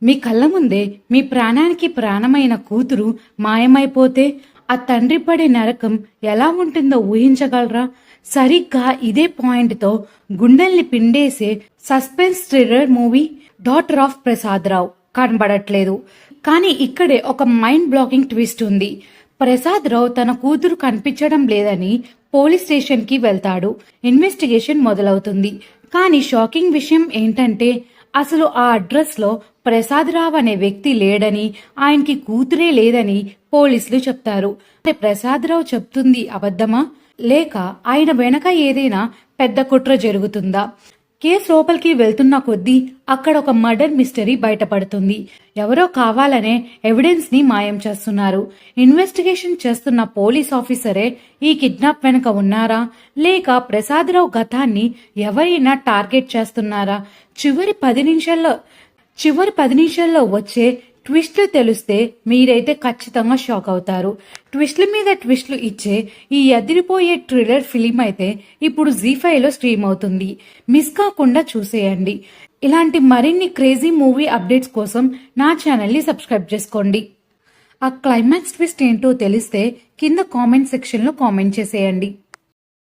మీ కళ్ళ ముందే మీ ప్రాణానికి ప్రాణమైన కూతురు మాయమైపోతే ఆ తండ్రి పడే నరకం ఎలా ఉంటుందో ఊహించగలరా? సరిగ్గా ఇదే పాయింట్తో గుండెల్ని పిండేసే suspense thriller movie daughter of Prasad Rao కనబడట్లేదు. కానీ ఇక్కడే ఒక మైండ్ బ్లాకింగ్ ట్విస్ట్ ఉంది. ప్రసాద్ రావు తన కూతురు కనిపించడం లేదని పోలీస్ స్టేషన్ కి వెళ్తాడు. ఇన్వెస్టిగేషన్ మొదలవుతుంది. కానీ షాకింగ్ విషయం ఏంటంటే అసలు ఆ అడ్రస్ లో ప్రసాద్ రావు అనే వ్యక్తి లేడని, ఆయనకి కూతురే లేదని పోలీసులు చెప్తారు. ప్రసాద్ రావు చెప్తుంది అబద్ధమా, లేక ఆయన వెనక ఏదైనా పెద్ద కుట్ర జరుగుతుందా? కేసు లోపలికి వెళ్తున్న కొద్దీ అక్కడ ఒక మర్డర్ మిస్టరీ బయటపడుతుంది. ఎవరో కావాలనే ఎవిడెన్స్ ని మాయం చేస్తున్నారు. ఇన్వెస్టిగేషన్ చేస్తున్న పోలీస్ ఆఫీసరే ఈ కిడ్నాప్ వెనుక ఉన్నారా, లేక ప్రసాదరావు గతాన్ని ఎవరైనా టార్గెట్ చేస్తున్నారా? చివరి 10 నిమిషాల్లో వచ్చే ట్విస్ట్లు తెలిస్తే మీరైతే ఖచ్చితంగా షాక్ అవుతారు. ట్విస్ట్ల మీద ట్విస్ట్లు ఇచ్చే ఈ అదిరిపోయే థ్రిల్లర్ ఫిలిం అయితే ఇప్పుడు జీ5లో స్ట్రీమ్ అవుతుంది. మిస్ కాకుండా చూసేయండి. ఇలాంటి మరిన్ని క్రేజీ మూవీ అప్డేట్స్ కోసం నా ఛానల్ని సబ్స్క్రైబ్ చేసుకోండి. ఆ క్లైమాక్స్ ట్విస్ట్ ఏంటో తెలిస్తే కింద కామెంట్ సెక్షన్లో కామెంట్ చేసేయండి.